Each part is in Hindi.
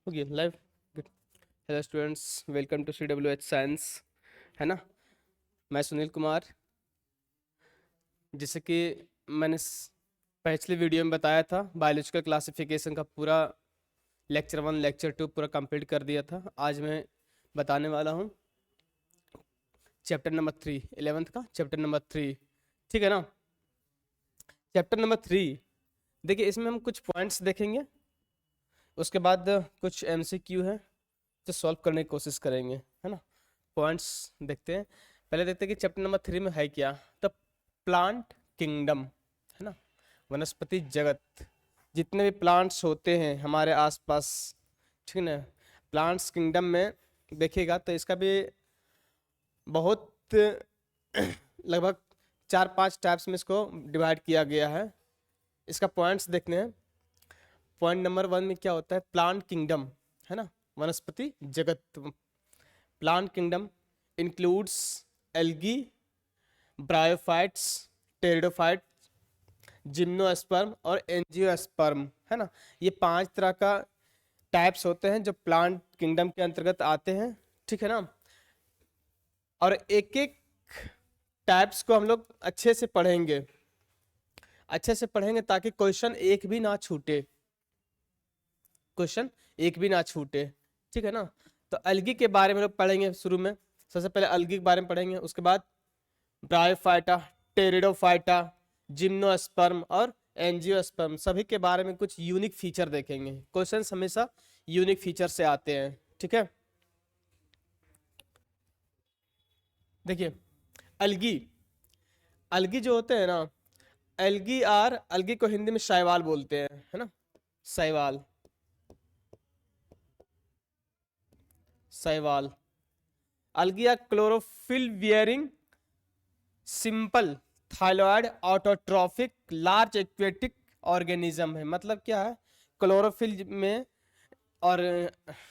Okay live. Hello students, welcome to CWH science, है ना। मैं सुनील कुमार। जैसे कि मैंने पिछली वीडियो में बताया था, बायोलॉजिकल क्लासिफिकेशन का पूरा लेक्चर 1 लेक्चर 2 पूरा कंप्लीट कर दिया था। आज मैं बताने वाला हूँ चैप्टर नंबर 3, 11th का चैप्टर नंबर 3। ठीक है ना। चैप्टर नंबर 3, देखिए इसमें हम कुछ पॉइंट्स देखेंगे, उसके बाद कुछ MCQ है जो सॉल्व करने की कोशिश करेंगे, है ना। पॉइंट्स देखते हैं। पहले देखते हैं कि चैप्टर नंबर 3 में है क्या। द प्लांट किंगडम, है ना, वनस्पति जगत। जितने भी प्लांट्स होते हैं हमारे आसपास, ठीक है ना, प्लांट्स किंगडम में देखिएगा तो इसका भी बहुत लगभग 4-5 टाइप्स में इसको डिवाइड किया गया है। इसका पॉइंट्स देखने हैं। पॉइंट नंबर 1 में क्या होता है, प्लांट किंगडम, है ना, वनस्पति जगत। Plant kingdom includes algae, bryophytes, pteridophyte, gymnosperm और एंजियोस्पर्म, है ना। ये 5 तरह का टाइप्स होते हैं जो प्लांट किंगडम के अंतर्गत आते हैं, ठीक है ना। और एक एक टाइप्स को हम लोग अच्छे से पढ़ेंगे ताकि क्वेश्चन एक भी ना छूटे, ठीक है ना। तो अलगी के बारे में लोग पढ़ेंगे शुरू में। सबसे पहले अलगी के बारे में पढ़ेंगे, उसके बाद ब्रायोफाइटा, टेरिडोफाइटा, जिम्नोस्पर्म और एंजियोस्पर्म, सभी के बारे में कुछ यूनिक फीचर देखेंगे। क्वेश्चंस हमेशा यूनिक फीचर से आते हैं, ठीक है। देखिए अलगी, अलगी जो होते हैं ना, अलगी को हिंदी में शैवाल बोलते हैं, है ना। शैवाल, शैवाल। Algae are chlorophyll bearing simple thalloid autotrophic large aquatic organism है। मतलब क्या है, क्लोरोफिल में और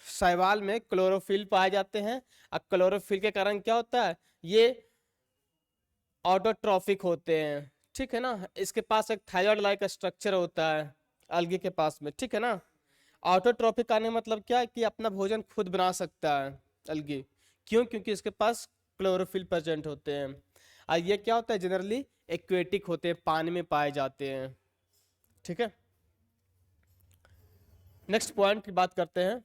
शैवाल में क्लोरोफिल पाए जाते हैं। और क्लोरोफिल के कारण क्या होता है, ये ऑटोट्रॉफिक होते हैं, ठीक है ना। इसके पास एक थायराइड लाइक स्ट्रक्चर होता है अलगी के पास में, ठीक है ना। ऑटोट्रॉफिक आने का मतलब क्या है कि अपना भोजन खुद बना सकता है अलगी। क्यों? क्योंकि इसके पास क्लोरोफिल प्रेजेंट होते हैं। और ये क्या होता है, जनरली एक्वेटिक होते हैं, पानी में पाए जाते हैं, ठीक है। नेक्स्ट पॉइंट की बात करते हैं।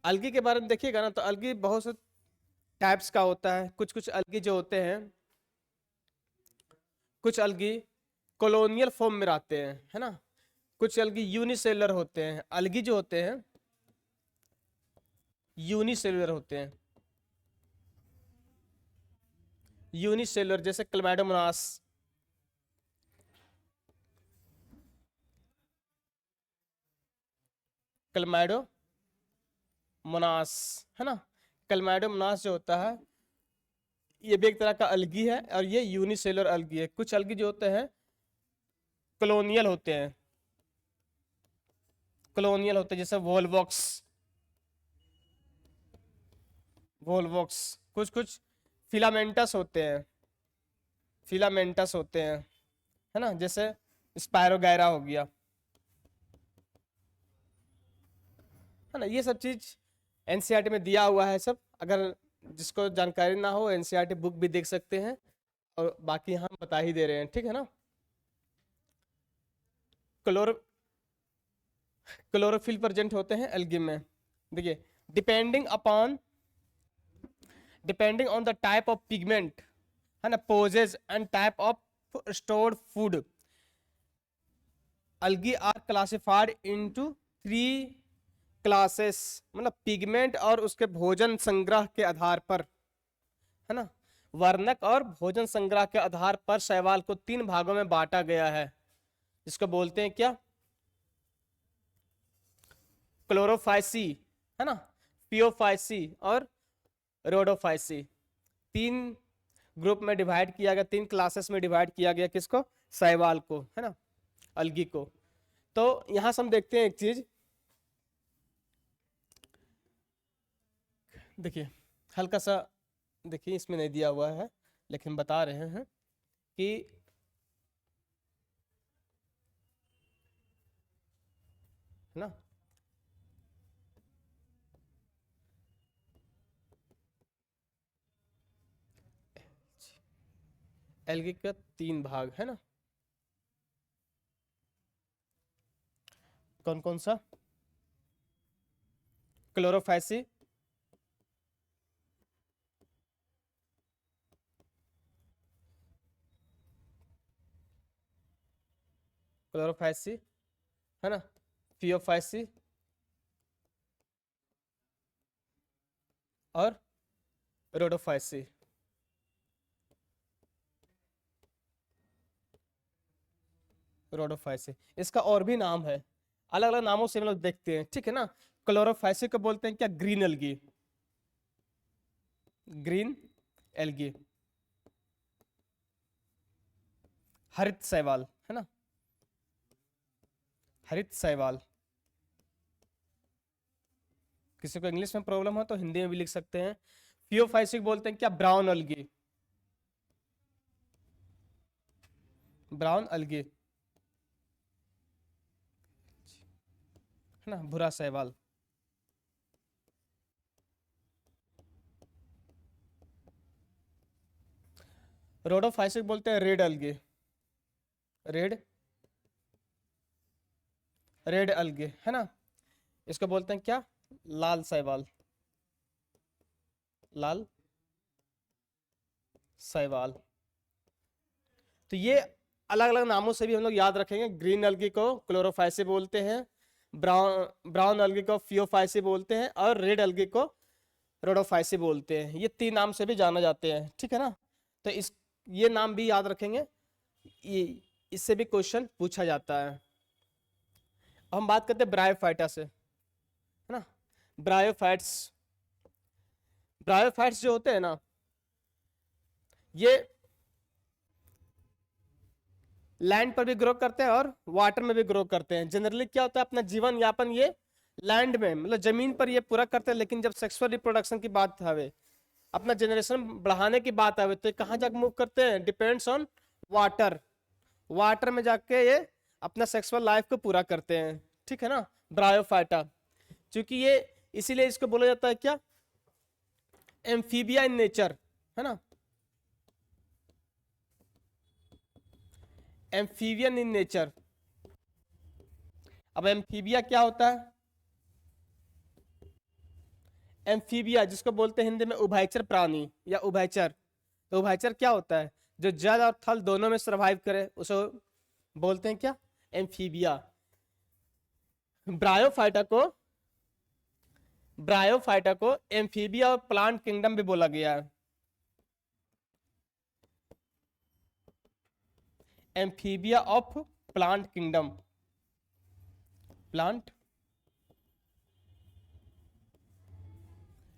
अलगी के बारे में देखिएगा ना, तो अलगी बहुत से टाइप्स का होता है। कुछ कुछ अलगी जो होते हैं, कुछ अलगी कॉलोनियल फॉर्म में रहते हैं, है ना। कुछ अलगी यूनिसेलुलर होते हैं। अलगी जो होते हैं यूनिसेलुलर होते हैं, यूनिसेलुलर जैसे क्लैमाइडोमोनास, क्लैमाइडोमोनास, है ना। क्लैमाइडोमोनास जो होता है ये भी एक तरह का अलगी है, और ये यूनिसेलुलर अलगी है। कुछ अलगी जो होते हैं कॉलोनियल होते हैं, जैसे वोल्वॉक्स, कुछ कुछ फिलामेंटस होते हैं, है ना, जैसे स्पायरोगैरा हो गया, है ना। ये सब चीज एनसीईआरटी में दिया हुआ है सब। अगर जिसको जानकारी ना हो, एनसीईआरटी बुक भी देख सकते हैं, और बाकी हम बता ही दे रहे हैं, ठीक है ना। क्लोरो क्लोरोफिल प्रेजेंट होते हैं एल्गी में। देखिए depending upon depending on the type of pigment, है ना, possess and type of stored food, algae are classified into 3 classes. मतलब पिगमेंट और उसके भोजन संग्रह के आधार पर, है ना, वर्णक और भोजन संग्रह के आधार पर शैवाल को 3 भागों में बांटा गया है, जिसको बोलते हैं क्या, क्लोरोफाइसी, है ना, पियोफाइसी और रोडोफाइसी। 3 ग्रुप में डिवाइड किया गया, 3 क्लासेस में डिवाइड किया गया किसको, शैवाल को, है ना, अलगी को। तो यहां से हम देखते हैं एक चीज, देखिए हल्का सा, देखिए इसमें नहीं दिया हुआ है लेकिन बता रहे हैं कि है ना। एल्गी का 3 भाग है ना, कौन कौन सा? क्लोरोफाइसी, क्लोरोफाइसी है ना, थियोफाइसी और रोडोफाइसी। रोडोफाइसी, इसका और भी नाम है, अलग अलग नामों से हम लोग देखते हैं, ठीक है ना। क्लोरोफाइसी को बोलते हैं क्या? Green algae, green algae. हरित शैवाल है ना, हरित शैवाल। किसी को इंग्लिश में प्रॉब्लम हो तो हिंदी में भी लिख सकते हैं। थियोफाइसी को बोलते हैं क्या? ब्राउन एल्गी, ब्राउन एल्गी है ना, भूरा शैवाल। रोडोफाइसिक बोलते हैं red algae, red red algae है ना। इसको बोलते हैं क्या? लाल शैवाल, लाल शैवाल। तो ये अलग अलग नामों से भी हम लोग याद रखेंगे। ग्रीन अलगी को क्लोरोफाइसी बोलते हैं, ब्राउन अलगी को फियोफाइसी बोलते हैं और रेड अलगी को रोडोफाइसी बोलते हैं। ये 3 नाम से भी जाना जाते हैं, ठीक है ना। तो इस ये नाम भी याद रखेंगे, ये इससे भी क्वेश्चन पूछा जाता है। अब हम बात करते हैं ब्रायोफाइटा से, है ना। ब्रायोफाइट्स, ब्रायोफाइट्स जो होते हैं ना, ये लैंड पर भी ग्रो करते हैं और वाटर में भी ग्रो करते हैं। जनरली क्या होता है, अपना जीवन यापन ये लैंड में, मतलब जमीन पर ये पूरा करते हैं, लेकिन जब सेक्सुअल रिप्रोडक्शन की बात आवे, अपना जनरेशन बढ़ाने की बात आवे, तो कहाँ जाकर मूव करते हैं? डिपेंड्स ऑन वाटर, वाटर में जाके ये अपना सेक्सुअल लाइफ को पूरा करते हैं, ठीक है ना। ब्रायोफाइटा, क्योंकि ये इसीलिए इसको बोला जाता है क्या? एम्फीबिया इन नेचर, है ना, एम्फीबियन इन नेचर। अब एम्फीबिया क्या होता है? एम्फीबिया जिसको बोलते हैं हिंदी में उभयचर प्राणी या उभयचर। तो उभयचर क्या होता है? जो जल और थल दोनों में सरवाइव करे, उसे बोलते हैं क्या? एम्फीबिया। ब्रायोफाइटा को, ब्रायोफाइटा को एम्फीबिया और प्लांट किंगडम भी बोला गया है। Amphibia of plant kingdom, plant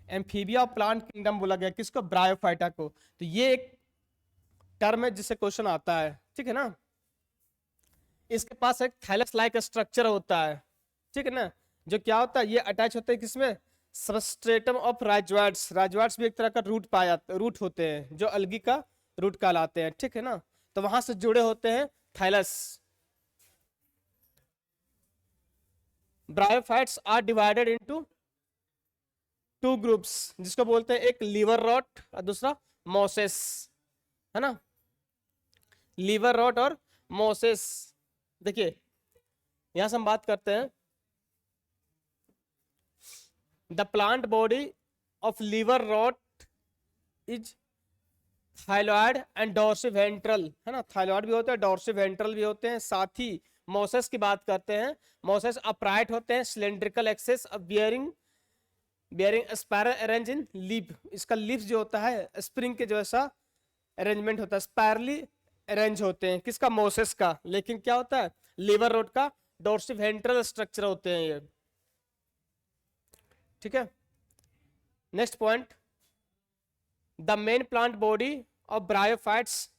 amphibia of plant kingdom बोला गया किसको? ब्रायोफाइटा को। तो ये एक टर्म है जिससे क्वेश्चन आता है, ठीक है ना। इसके पास एक थैलस लाइक स्ट्रक्चर होता है, ठीक है ना, जो क्या होता है, ये अटैच होते हैं किसमें? Substratum of rhizoids. राइजोइड्स भी एक तरह का रूट पाया, रूट होते हैं जो अलगी का रूट कहलाते हैं, ठीक है ना। तो वहां से जुड़े होते हैं thallus. Bryophytes are divided into 2 groups, जिसको बोलते हैं एक लीवर रॉट और दूसरा मोसेस, है ना। लीवर रॉट और मोसेस। देखिए यहां से हम बात करते हैं, the plant body of liverwort is thalloid and dorsiventral, है ना। थाइलॉइड भी होते हैं, डॉर्सिवेंट्रल भी होते हैं। साथ ही मोसेस की बात करते हैं, मोसेस अपराइट होते हैं, cylindrical axes of bearing, bearing spiral arrange in leaf. इसका लीफ जो होता है स्प्रिंग के जैसा अरेंजमेंट होता है, स्पायरली अरेंज होते हैं। किसका? मोसेस का। लेकिन क्या होता है, लीवर रोड का डॉर्सिवेंट्रल स्ट्रक्चर होते हैं ये, ठीक है। Next point, the main plant body of bryophytes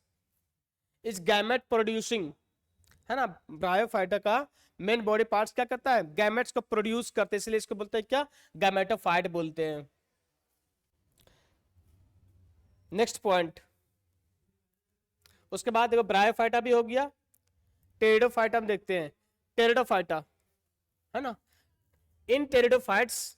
is gamete producing, है ना। ब्रायोफाइटा का मेन बॉडी पार्ट्स क्या करता है? गैमेट्स को प्रोड्यूस करते हैं, इसलिए इसको बोलते हैं क्या? गैमेटोफाइट बोलते हैं। नेक्स्ट पॉइंट, उसके बाद देखो ब्रायोफाइटा भी हो गया, टेरिडोफाइटा हम देखते हैं। टेरिडोफाइटा, है ना, In pteridophytes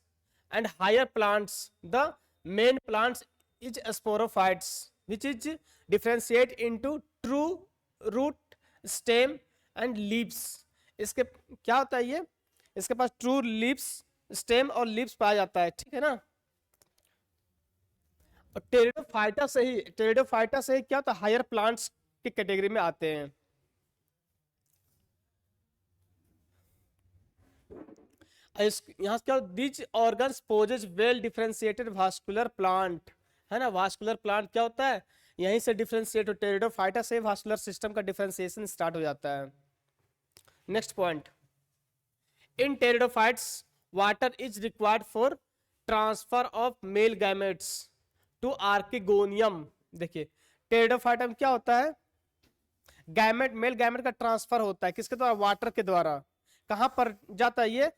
and higher plants, the main plants is sporophytes, which is differentiate into true root, stem and leaves. इसके क्या होता है ये, इसके पास ट्रू लीव्स, स्टेम और लीव्स पाया जाता है, ठीक है ना। और टेरिडोफाइटा से ही क्या होता है, हायर प्लांट्स की कैटेगरी में आते हैं। यहाँ क्या, this organs possess well differentiated vascular plant, है ना। वास्कुलर प्लांट क्या होता है, यहीं से डिफरेंशिएट, टेरिडोफाइटा से वास्कुलर सिस्टम का डिफरेंशिएशन स्टार्ट हो जाता है। Next point, in pteridophytes water is required for transfer of male gametes to archegonium. देखिए टेरिडोफाइटा में क्या होता है, गैमेट, मेल गैमेट का ट्रांसफर होता है किसके द्वारा, वाटर के द्वारा। कहां पर जाता है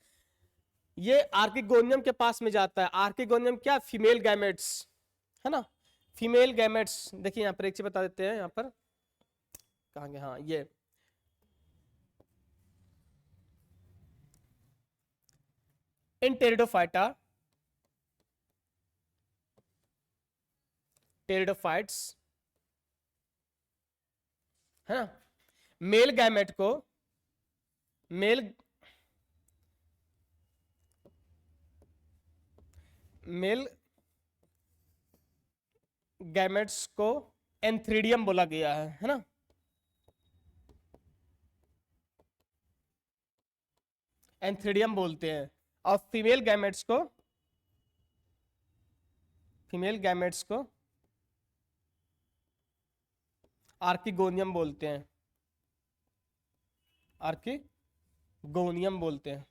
ये आर्किगोनियम के पास में जाता है। आर्किगोनियम क्या, फीमेल गैमेट्स, है ना, फीमेल गैमेट्स। देखिए यहाँ पर एक चीज बता देते हैं, यहाँ पर कहाँ गया, हाँ ये इन टेरिडोफाइटा, टेरिडोफाइट्स, है ना, मेल गैमेट को, मेल गैमेट्स को एंथ्रीडियम बोला गया है ना। एंथ्रीडियम बोलते हैं। और फीमेल गैमेट्स को आर्किगोनियम बोलते हैं, आर्किगोनियम बोलते हैं,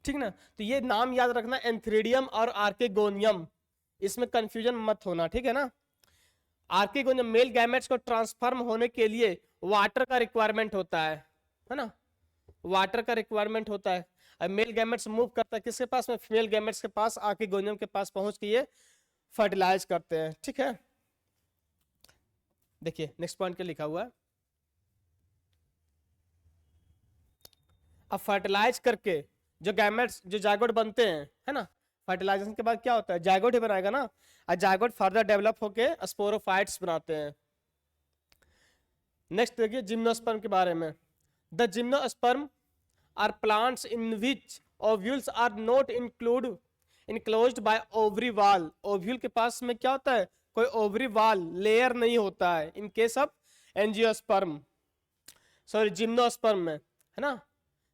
ठीक ना। तो ये नाम याद रखना, एंथ्रीडियम और आर्किगोनियम, इसमें कंफ्यूजन मत होना, ठीक है ना। आर्किगोनियम मेल गैमेट्स को ट्रांसफॉर्म होने के लिए वाटर का रिक्वायरमेंट होता है ना, वाटर का रिक्वायरमेंट होता है। अब मेल गैमेट्स मूव करता है किसके पास में, फीमेल गैमेट्स के पास, आर्किगोनियम के पास पहुंच के ये फर्टिलाइज करते हैं, ठीक है। देखिए नेक्स्ट पॉइंट क्या लिखा हुआ है, अब फर्टिलाइज करके जो गैमेट्स, जो जायगोट बनते हैं, है ना, फर्टिलाइजेशन के बाद क्या होता है, जायगोट ही बनाएगा ना, और जायगोट फर्दर डेवलप होके स्पोरोफाइट्स बनाते हैं। नेक्स्ट देखिए जिम्नोस्पर्म के बारे में। The gymnosperm are plants in which ovules are not enclosed by ovary wall. Ovule के पास में क्या होता है, कोई ओवरी वॉल लेयर नहीं होता है, इन case of angiosperm, sorry gymnosperm में, है ना।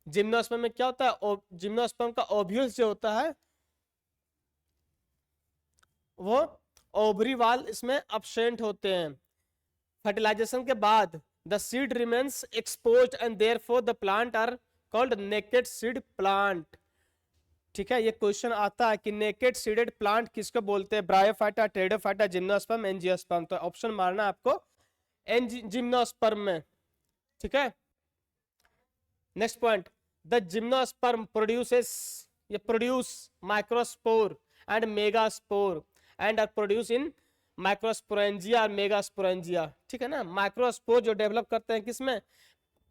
जिम्नोस्पर्म में क्या होता है, जिम्नोस्पर्म का ओव्यूल्स जो होता है वो ओवरी वॉल इसमें अब्सेंट होते हैं। फर्टिलाइजेशन के बाद the seed remains exposed and therefore the plant are called naked seed plant, ठीक है। ये क्वेश्चन आता है कि नेकेड सीडेड प्लांट किसको बोलते हैं, ब्रायोफाइटा, टेरिडोफाइटा, जिम्नोस्पर्म, एंजियोस्पर्म। तो ऑप्शन मारना है आपको जिम्नोस्पर्म में, ठीक है। Next point, the gymnosperm produce microspore and megaspore and are produce in microsporangia और मेगास्पोरेंजिया, ठीक है ना। माइक्रोस्पोर जो डेवलप करते हैं किसमें,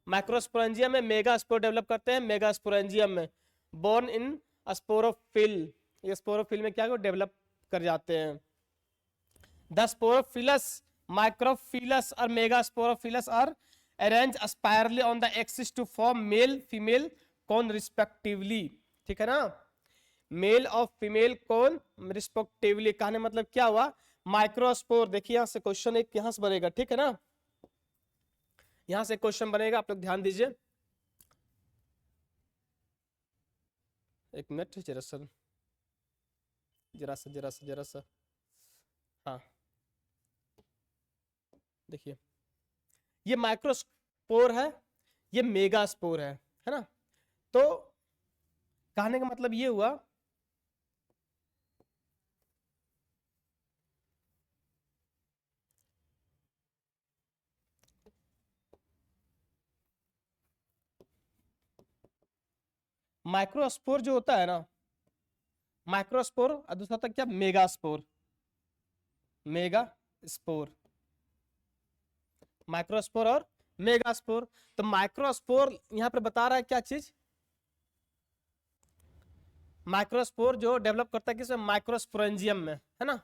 माइक्रोस्पोरेंजिया में, मेगास्पोर डेवलप करते हैं मेगास्पोरेंजियम में। बोर्न इन स्पोरोफिल, ये स्पोरोफिल में क्या डेवलप कर जाते हैं। द स्पोरोफिलस, माइक्रोफिलस और megasporophylls are arrange spirally on the axis to form male female cone respectively, ठीक है ना। मेल और फीमेल कॉन रिस्पेक्टिवली कहने मतलब क्या हुआ, माइक्रोस्पोर। देखिए यहां से क्वेश्चन एक यहां से बनेगा, ठीक है ना, यहां से क्वेश्चन बनेगा, आप लोग ध्यान दीजिए। एक मिनट, जरा सा हाँ देखिए, ये माइक्रोस्पोर है, ये मेगास्पोर है ना। तो कहने का मतलब ये हुआ, माइक्रोस्पोर जो होता है ना, माइक्रोस्पोर और दूसरा था क्या, मेगास्पोर, मेगास्पोर, माइक्रोस्पोर और मेगास्पोर। तो माइक्रोस्पोर यहां पर बता रहा है क्या चीज, माइक्रोस्पोर जो डेवलप करता है किसमें, माइक्रोस्पोरेंजियम में, है ना,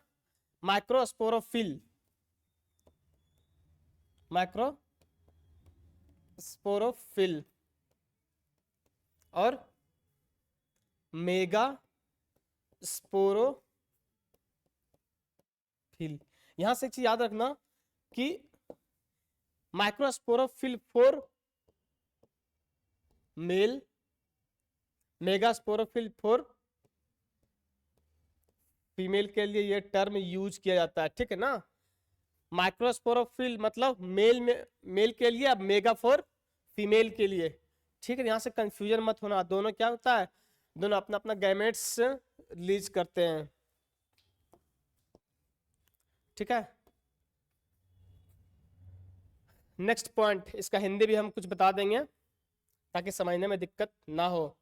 माइक्रोस्पोरोफिल, माइक्रोस्पोरोफिल और मेगा स्पोरोफिल। यहां से एक चीज याद रखना कि microsporophyll for male, megasporophyll for female के लिए ये टर्म यूज किया जाता है, ठीक है ना। माइक्रोस्पोरोफिल मतलब मेल में, मेल के लिए, अब मेगा फॉर फीमेल के लिए, ठीक है। यहां से कंफ्यूजन मत होना, दोनों क्या होता है, दोनों अपना अपना गैमेट्स रिलीज करते हैं, ठीक है। नेक्स्ट पॉइंट, इसका हिंदी भी हम कुछ बता देंगे ताकि समझने में दिक्कत ना हो।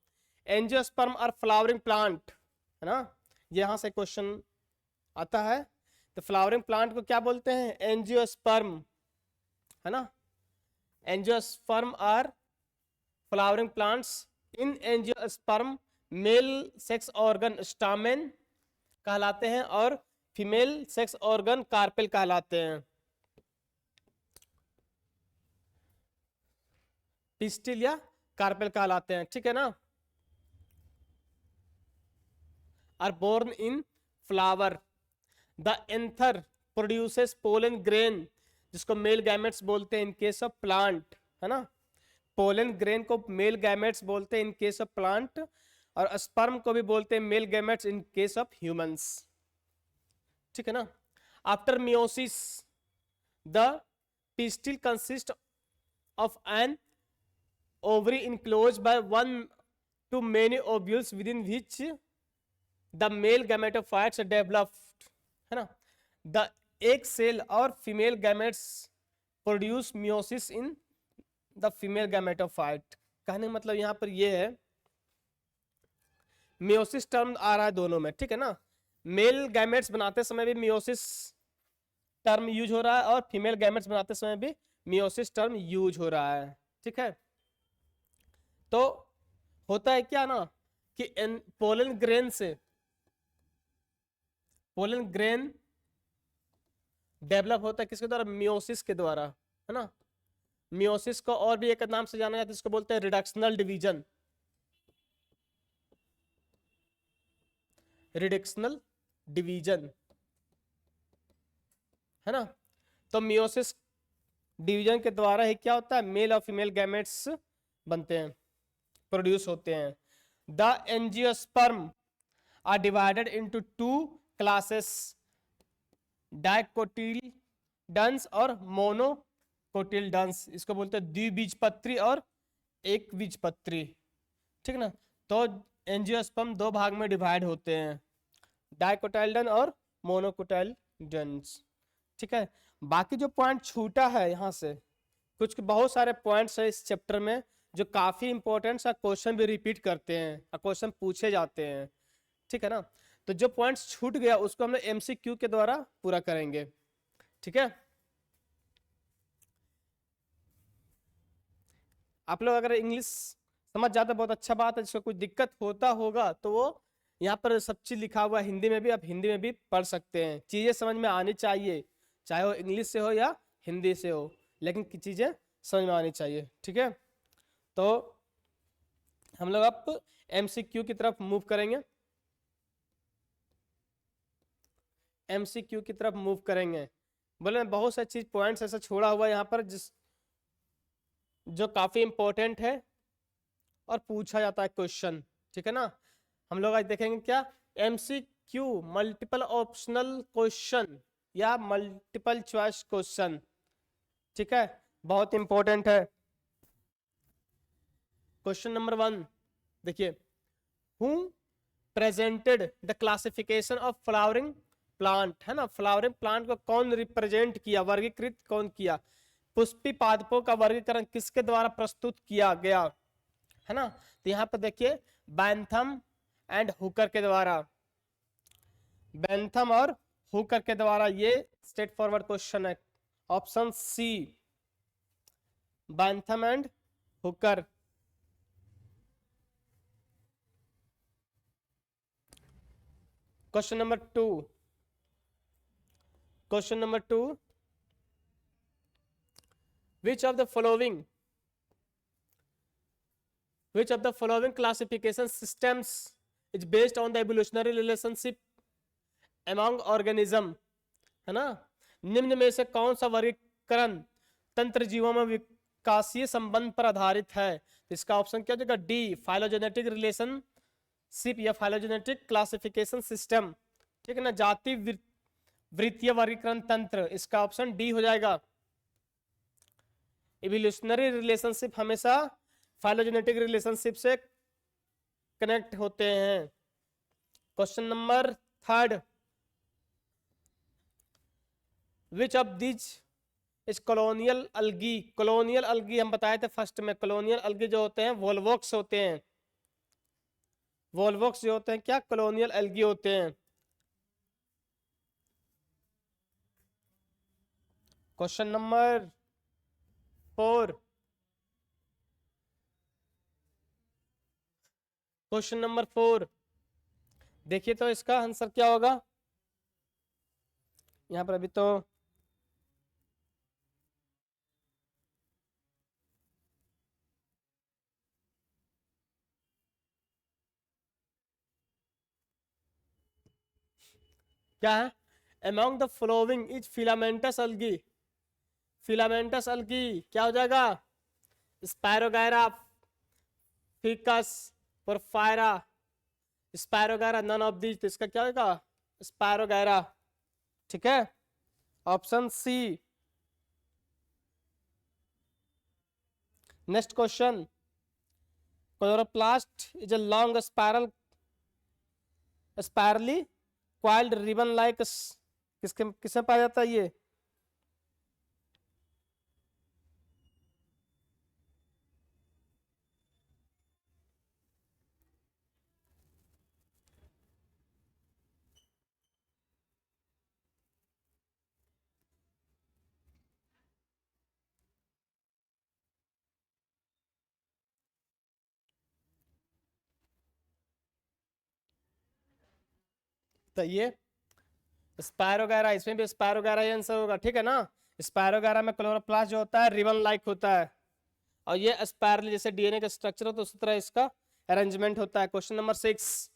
एंजियोस्पर्म और फ्लावरिंग प्लांट, है ना, यहां से क्वेश्चन आता है। तो फ्लावरिंग प्लांट को क्या बोलते हैं, एंजियोस्पर्म, है ना। Angiosperm are flowering plants. In angiosperm male sex organ stamen कहलाते हैं और फीमेल सेक्स ऑर्गन कार्पेल कहलाते हैं। पिस्टिल या कार्पेल कहलाते हैं, ठीक है ना। Are borne in flower. The anther produces pollen grain, जिसको मेल गैमेट्स बोलते हैं इन केस ऑफ प्लांट, है ना। पोलन ग्रेन को मेल गैमेट्स बोलते हैं इन केस ऑफ प्लांट, और स्पर्म को भी बोलते हैं male gametes in case of humans, ठीक है ना। After meiosis the pistil consist of an ovary enclosed by one to many ovules within which the male gametophytes are developed, है ना। the egg cell और female gametes produce meiosis in the female gametophyte। कहने का मतलब यहां पर ये है, मियोसिस टर्म आ रहा है दोनों में, ठीक है ना। मेल गैमेट्स बनाते समय भी मियोसिस टर्म यूज हो रहा है और फीमेल गैमेट्स बनाते समय भी मियोसिस टर्म यूज हो रहा है, ठीक है। तो होता है क्या ना कि पोलन ग्रेन से, पोलन ग्रेन डेवलप होता है किसके द्वारा, मियोसिस के द्वारा, है ना। मियोसिस को और भी एक नाम से जाना जाता है, इसको बोलते हैं रिडक्शनल डिवीजन, रिडक्शनल डिवीजन, है ना। तो मियोसिस डिवीजन के द्वारा ही क्या होता है, मेल और फीमेल गैमेट्स बनते हैं, प्रोड्यूस होते हैं। The angiosperm are divided into two classes, dicotyledons और मोनोकोटिलडन्स। इसको बोलते हैं द्विबीजपत्री और एक बीजपत्री, ठीक ना। तो एंजियोस्पर्म दो भाग में डिवाइड होते हैं, डाइकोटाइलडन और मोनोकोटाइलडन्स, ठीक है। बाकी जो पॉइंट छूटा है यहाँ से, कुछ बहुत सारे पॉइंट्स है इस चैप्टर में जो काफी इंपॉर्टेंट सा क्वेश्चन भी रिपीट करते हैं और क्वेश्चन पूछे जाते हैं, ठीक है ना। तो जो पॉइंट्स छूट गया उसको हम लोग एमसीक्यू के द्वारा पूरा करेंगे, ठीक है। आप लोग अगर इंग्लिश समझ जाते बहुत अच्छा बात है, जिसको कुछ दिक्कत होता होगा तो वो यहाँ पर सब चीज लिखा हुआ है हिंदी में भी, आप हिंदी में भी पढ़ सकते हैं। चीजें समझ में आनी चाहिए, चाहे वो इंग्लिश से हो या हिंदी से हो, लेकिन चीजें समझ में आनी चाहिए, ठीक है। तो हम लोग अब एमसीक्यू की तरफ मूव करेंगे, एमसीक्यू की तरफ मूव करेंगे। बोले बहुत सारी चीज पॉइंट्स ऐसा छोड़ा हुआ है यहाँ पर जिस जो काफी इंपॉर्टेंट है और पूछा जाता है क्वेश्चन, ठीक है ना। हम लोग आज देखेंगे क्या, एमसीक्यू मल्टीपल ऑप्शनल क्वेश्चन या मल्टीपल चॉइस क्वेश्चन, ठीक है, बहुत इंपॉर्टेंट है। क्वेश्चन नंबर 1 देखिए, who presented the classification of flowering plant, है ना। फ्लावरिंग प्लांट को कौन रिप्रेजेंट किया, वर्गीकृत कौन किया, पुष्पी पादपों का वर्गीकरण किसके द्वारा प्रस्तुत किया गया, है ना। तो यहाँ पर देखिए बैंथम एंड हुकर के द्वारा, बैंथम और हुकर के द्वारा, ये स्ट्रेट फॉरवर्ड क्वेश्चन है, option C Bentham and Hooker. Question number two, question number two, which of the following, which of the following classification systems is based on the evolutionary relationship among organism, है ना, निम्न में से कौन सा वर्गीकरण तंत्र जीवों में विकासीय संबंध पर आधारित है? तो इसका ऑप्शन क्या हो जाएगा? डी, फाइलोजेनेटिक रिलेशनशिप या फाइलोजेनेटिक क्लासिफिकेशन सिस्टम, ठीक है ना, जाति वृत्तीय वर्गीकरण तंत्र, इसका ऑप्शन डी हो जाएगा। इवोल्यूशनरी रिलेशनशिप हमेशा फाइलोजेनेटिक रिलेशनशिप से कनेक्ट होते हैं। Question number third, which of this is colonial algae? Colonial algae हम बताए थे फर्स्ट में, कॉलोनियल अलगी जो होते हैं वोल्वॉक्स होते हैं, वोल्वॉक्स जो होते हैं क्या, कॉलोनियल अलगी होते हैं। Question number four, question number four देखिए तो इसका आंसर क्या होगा? यहां पर अभी तो क्या है? Among the following is filamentous algae, filamentous algae क्या हो जाएगा? Spirogyra, Ficus, Porphyra, Spirogyra, none of these, तो इसका क्या होगा? स्पायरोगायरा, ठीक है, option C. Next question, chloroplast is a long spiral spirally coiled ribbon like, किसके किसमें पाया जाता है ये? तो ये स्पायरोगायरा, इसमें भी स्पायरोगायरा ही आंसर होगा, ठीक है ना। स्पायरोगायरा में क्लोरोप्लास्ट जो होता है रिबन लाइक होता है, और ये स्पायरली जैसे डीएनए का स्ट्रक्चर हो तो उसी तरह इसका अरेंजमेंट होता है। क्वेश्चन नंबर 6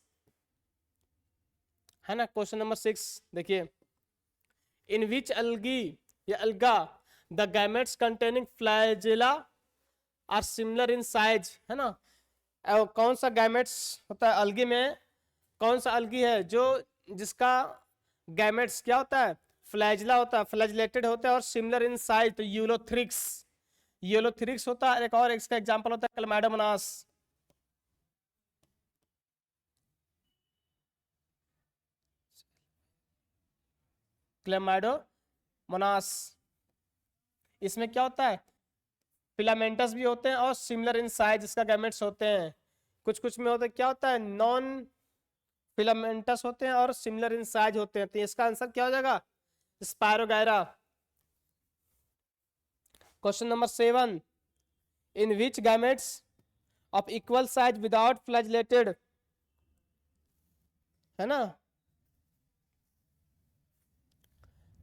है ना, क्वेश्चन नंबर 6 देखिए, इन विच अलगी या alga the gametes containing flagella are similar in size, है ना, कौन सा गैमेट्स होता है अलगी में, कौन सा अलगी है जो जिसका गैमेट्स क्या होता है? फ्लैजला होता है, फ्लैजलेटेड होता है और सिमिलर इन साइज, तो यूलोथ्रिक्स, यूलोथ्रिक्स होता है। एक और इसका एग्जांपल होता है क्लैमाइडोमोनास, क्लैमाइडोमोनास, इसमें क्या होता है? फिलामेंटस भी होते हैं और सिमिलर इन साइज इसका गैमेट्स होते हैं। कुछ कुछ में होता है क्या होता है? नॉन फिलामेंटस होते हैं और सिमिलर इन साइज होते हैं, तो इसका आंसर क्या हो जाएगा? Spirogyra. Question number 7, in which gametes of equal size without flagellated, है ना,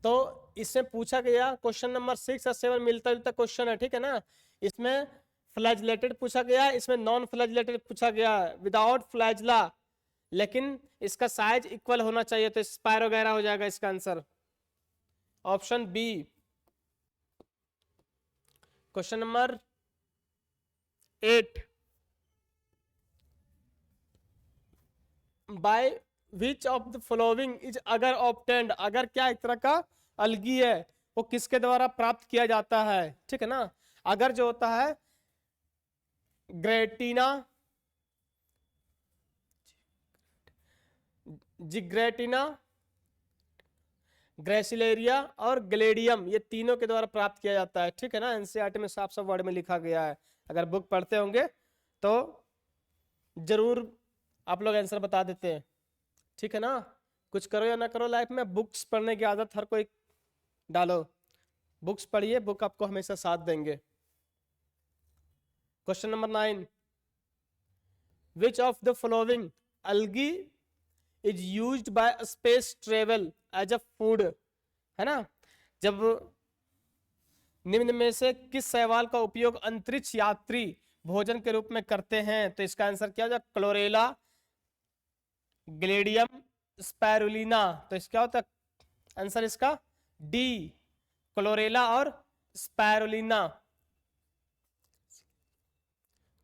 तो इससे पूछा गया क्वेश्चन नंबर 6 और 7 मिलता जुलता क्वेश्चन है, ठीक है ना। इसमें फ्लैजलेटेड पूछा गया, इसमें नॉन फ्लैजलेटेड पूछा गया, विदाउट फ्लैजला, लेकिन इसका साइज इक्वल होना चाहिए, तो स्पायरोगायरा हो जाएगा इसका answer, option B. Question number 8, by which of the following is agar obtained, agar क्या एक तरह का अलगी है, वो किसके द्वारा प्राप्त किया जाता है, ठीक है ना। अगर जो होता है ग्रेटिना, जिग्रेटिना, ग्रेसिलेरिया और ग्लेडियम, ये तीनों के द्वारा प्राप्त किया जाता है, ठीक है ना। एनसीईआरटी में साफ साफ वर्ड में लिखा गया है, अगर बुक पढ़ते होंगे तो जरूर आप लोग आंसर बता देते हैं, ठीक है ना। कुछ करो या ना करो लाइफ में, बुक्स पढ़ने की आदत हर कोई डालो, बुक्स पढ़िए, बुक आपको हमेशा साथ देंगे। Question number 9, which of the following algae is used by space travel as a food, है ना। जब निम्न में से किस शैवाल का उपयोग अंतरिक्ष यात्री भोजन के रूप में करते हैं, तो इसका आंसर क्या हो जाएगा, क्लोरेला, ग्लेडियम, स्पैरुलिना। तो इसका होता है आंसर इसका डी, क्लोरेला और स्पैरुलिना,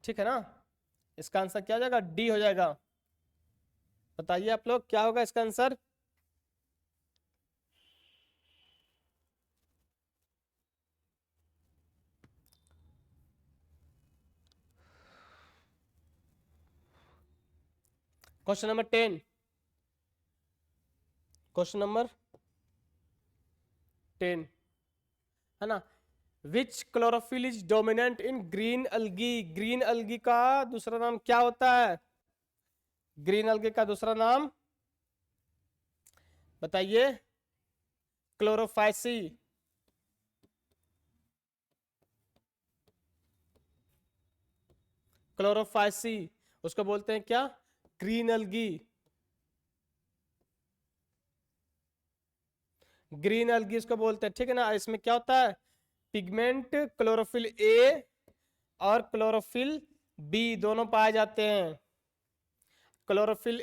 ठीक है ना। इसका आंसर क्या हो जाएगा, डी हो जाएगा। बताइए आप लोग क्या होगा इसका answer. Question number 10, question number 10 है ना। Which chlorophyll is dominant in green algae. Green algae का दूसरा नाम क्या होता है, ग्रीन अलगी का दूसरा नाम बताइए। क्लोरोफाइसी, क्लोरोफाइसी उसको बोलते हैं क्या, ग्रीन अलगी। ग्रीन अलगी इसको बोलते हैं, ठीक है ना। इसमें क्या होता है, पिगमेंट क्लोरोफिल ए और क्लोरोफिल बी दोनों पाए जाते हैं। क्लोरोफिल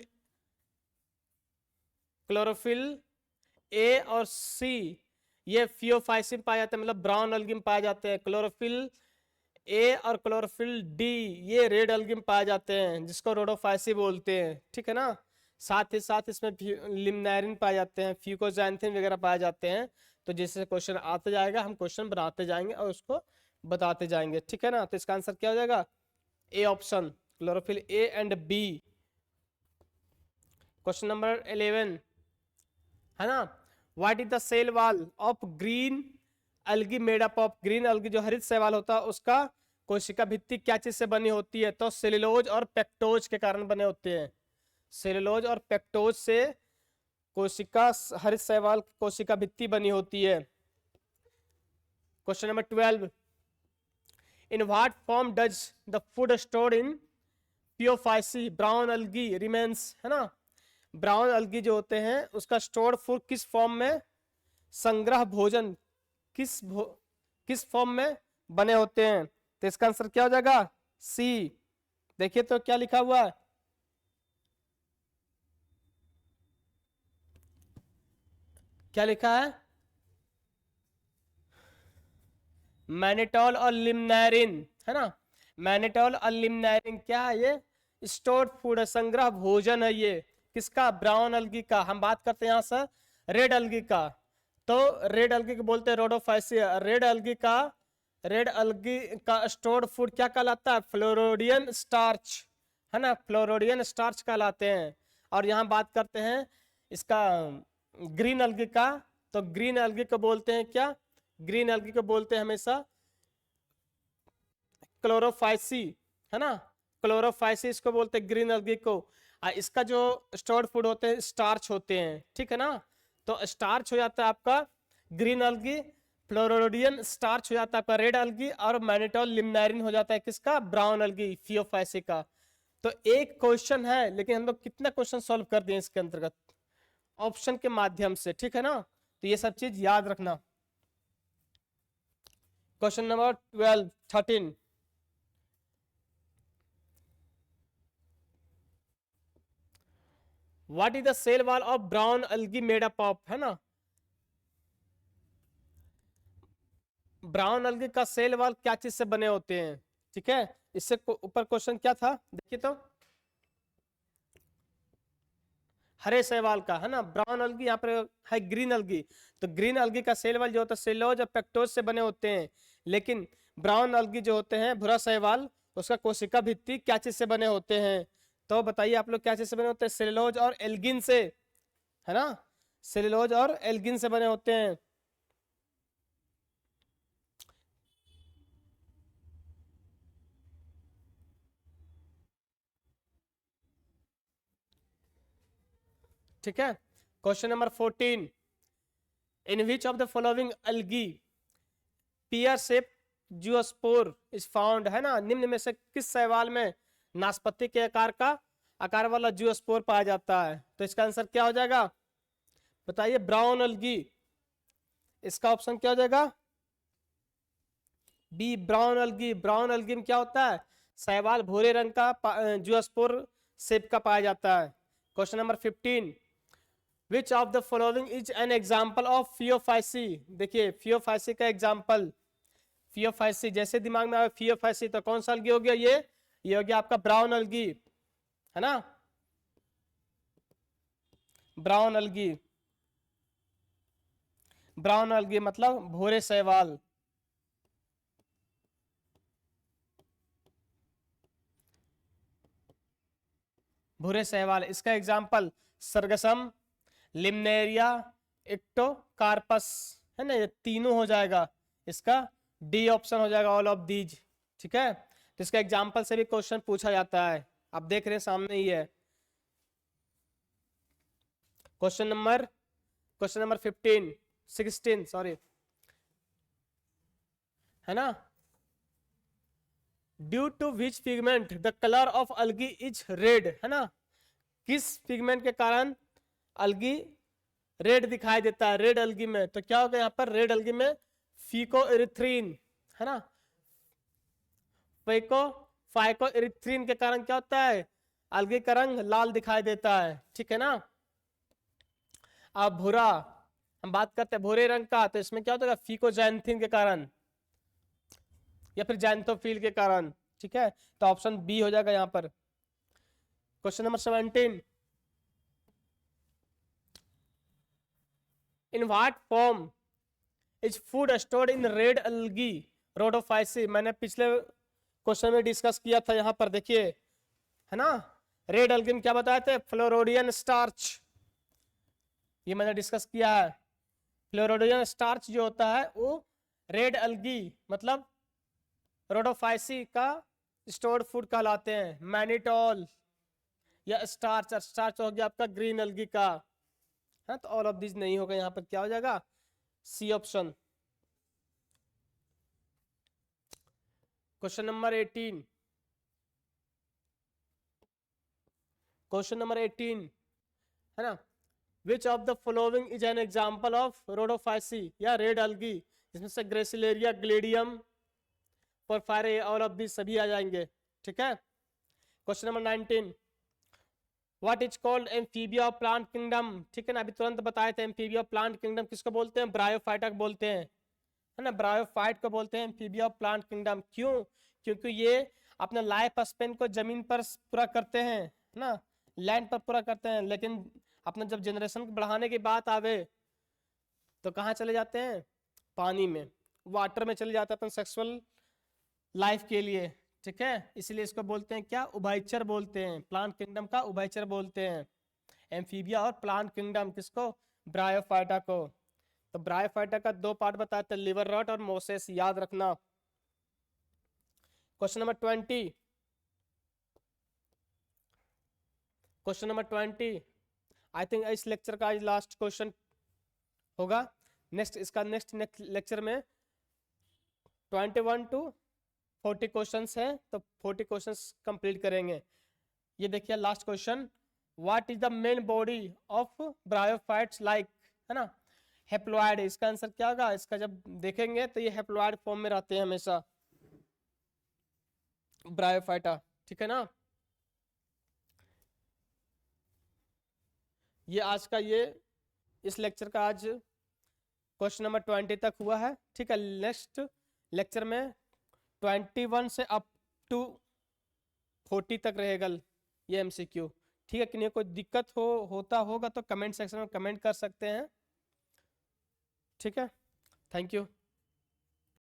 क्लोरोफिल ए और सी ये फियोफाइसिन पाए जाते हैं, मतलब ब्राउन अलगी में पाए जाते हैं। क्लोरोफिल ए और क्लोरोफिल डी ये रेड अलगी में पाए जाते हैं, जिसको रोडोफाइसी बोलते हैं, ठीक है ना। साथ ही साथ इसमें लिम्नारिन पाए जाते हैं, फ्यूकोजैंथिन वगैरह पाए जाते हैं। तो जैसे क्वेश्चन आते जाएगा हम क्वेश्चन बनाते जाएंगे और उसको बताते जाएंगे, ठीक है ना। तो इसका आंसर क्या हो जाएगा, A option, chlorophyll A and B. Question number 11 है ना। What is the cell wall of green algae made up of. Green algae जो हरित शैवाल होता है उसका कोशिका भित्ति क्या चीज से बनी होती है, तो सेलुलोज और पेक्टोज के कारण बने होते हैं। सेलुलोज और पेक्टोज से कोशिका हरित शैवाल कोशिका भित्ति बनी होती है। Question number 12 in what form does the food stored in Phaeophyceae brown algae remains, है ना। ब्राउन अलगी जो होते हैं उसका स्टोर्ड फूड किस फॉर्म में, संग्रह भोजन किस फॉर्म में बने होते हैं। तो इसका आंसर क्या हो जाएगा, सी। देखिए तो क्या लिखा हुआ है, क्या लिखा है, मैनिटोल और लिम्नारिन, है ना। मैनिटोल और लिम्नारिन क्या है, ये स्टोर्ड फूड है, संग्रह भोजन है ये किसका, ब्राउन अलगी का। हम बात करते हैं यहाँ से रेड अलगी का, तो रेड अलगी को बोलते हैं रोडोफाइसी। रेड अलगी का स्टोर्ड फूड क्या कहलाता है, फ्लोरोडियन स्टार्च, है ना, फ्लोरोडियन स्टार्च कहलाते हैं। और यहाँ बात करते हैं इसका ग्रीन अलगी का, तो ग्रीन अलगी को बोलते हैं क्या, ग्रीन अलगी को बोलते हैं हमेशा क्लोरोफाइसी, है ना। क्लोरोफाइसी इसको बोलते हैं ग्रीन अलगी को। इसका जो स्टोर्ड फूड होते हैं स्टार्च होते हैं, ठीक है ना। तो स्टार्च हो जाता है आपका ग्रीन अलगी, फ्लोरोडियन स्टार्च हो जाता है आपका रेड अलगी, और मैनिटोल लिम्नारिन हो जाता है किसका, ब्राउन अलगी फियोफाइसी का। तो एक क्वेश्चन है, लेकिन हम लोग कितना क्वेश्चन सॉल्व कर दिए इसके अंतर्गत, ऑप्शन के माध्यम से, ठीक है ना। तो ये सब चीज याद रखना। Question number 13 what is the cell wall of brown algae made up of, है ना। ब्राउन अलगी का सेल वॉल क्या चीज से बने होते हैं, ठीक है। इससे ऊपर क्वेश्चन क्या था, देखिए तो हरे शैवाल का, है ना। ब्राउन अलगी यहाँ पर है ग्रीन अलगी, तो ग्रीन अलगी का सेल वॉल जो होता है सेलोज और पेक्टोज से बने होते हैं। लेकिन ब्राउन अलगी जो होते हैं भूरा शैवाल, उसका कोशिका भित्ति क्या चीज से बने होते हैं। तो बताइए आप लोग क्या चीज से बने होते हैं, सेलुलोज और एल्गिन से, है ना। सेलुलोज और एल्गिन से बने होते हैं। ठीक है। Question number 14 in which of the following algae pear shape zoospore is found, है ना। निम्न में से किस शैवाल में नाशपति के आकार का आकार वाला जियोस्पोर पाया जाता है। तो इसका आंसर क्या हो जाएगा बताइए, ब्राउन अलगी। इसका ऑप्शन क्या हो जाएगा, बी ब्राउन अलगी। ब्राउन अलगी में क्या होता है, शैवाल भूरे रंग का जियोस्पोर शेप का पाया जाता है। Question number 15, which of the following is an example of Phaeophyceae. देखिए फियोफाइसी का एग्जाम्पल, फियोफाइसी जैसे दिमाग में आए फियोफाइसी तो कौन सा अलगी हो गया, ये हो गया आपका ब्राउन अलगी, है ना, ब्राउन अलगी। ब्राउन अलगी मतलब भूरे शैवाल। भूरे शैवाल, इसका एग्जाम्पल सरगसम, लिमनेरिया, इक्टोकार्पस, है ना, ये तीनों हो जाएगा। इसका डी ऑप्शन हो जाएगा, ऑल ऑफ दीज। ठीक है, तो इसका एग्जाम्पल से भी क्वेश्चन पूछा जाता है, आप देख रहे हैं सामने ही है। क्वेश्चन नंबर 16 सॉरी, है ना, due to which pigment the colour of algae is red, है ना, किस पिगमेंट के कारण अलगी रेड दिखाई देता है, रेड अलगी में। तो क्या होगा यहाँ पर, रेड अलगी में फीकोएरिथ्रीन, है ना, फाइकोएरिथ्रीन के कारण क्या होता है, अलगी का रंग लाल दिखाई देता है। ठीक है ना। अब भूरा, हम बात करते हैं भूरे रंग का, तो इसमें क्या होता है, फीकोजैंथिन के कारण या फिर जैंथोफिल के कारण। ठीक है, तो ऑप्शन बी हो जाएगा यहाँ पर। Question number 17, in what form is food stored in red algae Rhodophyceae. मैंने पिछले क्वेश्चन में डिस्कस किया था, यहाँ पर देखिए, है ना, रेड अलगी में क्या बताए थे, फ्लोरोडियन स्टार्च, ये मैंने डिस्कस किया है। फ्लोरोडियन स्टार्च जो होता है वो रेड अलगी मतलब रोडोफाइसी का स्टोर्ड फूड कहलाते हैं। मैनिटोल या स्टार्च, स्टार्च हो गया आपका ग्रीन अलगी का, है, तो ऑल ऑफ दिस नहीं होगा, यहाँ पर क्या हो जाएगा, C option. Question number 18, question number 18, है ना, which of the following is an example of Rhodophyceae या रेड अलगी। इसमें से Gracilaria, Gelidium, Porphyra, all of this सभी आ जाएंगे। ठीक है, question number 19, what is called amphibia of plant kingdom. ठीक है ना, अभी तुरंत बताए थे, एम्फीबिया ऑफ प्लांट किंगडम किसको बोलते हैं, ब्रायोफाइटा को बोलते हैं, है ना, ब्रायोफाइट को बोलते हैं एम्फीबिया ऑफ प्लांट किंगडम। क्यों, क्योंकि ये अपना लाइफ स्पेन को जमीन पर पूरा करते हैं, है ना, लैंड पर पूरा करते हैं, लेकिन अपना जब जनरेशन बढ़ाने की बात आवे तो कहाँ चले जाते हैं, पानी में, वाटर में चले जाते हैं अपन सेक्सुअल लाइफ के लिए। ठीक है, इसलिए इसको बोलते हैं क्या, उभयचर बोलते हैं, प्लांट किंगडम का उभयचर बोलते हैं, एम्फीबिया और प्लांट किंगडम किसको, ब्रायोफाइटा को। तो ब्रायोफाइटा का दो पार्ट बताते हैं, लिवर रॉट और मोसेस, याद रखना। Question number 20, question number 20, I think इस लेक्चर का आज लास्ट क्वेश्चन होगा। नेक्स्ट लेक्चर में 21 to 40 क्वेश्चंस हैं, तो 40 क्वेश्चंस कंप्लीट करेंगे। ये देखिए last question, what is the main body of bryophytes like, है ना, हेप्लॉइड। इसका आंसर क्या होगा, इसका जब देखेंगे तो ये हेप्लॉइड फॉर्म में रहते हैं हमेशा ब्रायोफाइटा। ठीक है ना, ये आज का ये इस लेक्चर का आज क्वेश्चन नंबर 20 तक हुआ है। ठीक है, नेक्स्ट लेक्चर में 21 से अप टू 40 तक रहेगा ये एमसीक्यू। ठीक है, कि नहीं कोई दिक्कत होता होगा तो कमेंट सेक्शन में कमेंट कर सकते हैं। ठीक है, थैंक यू।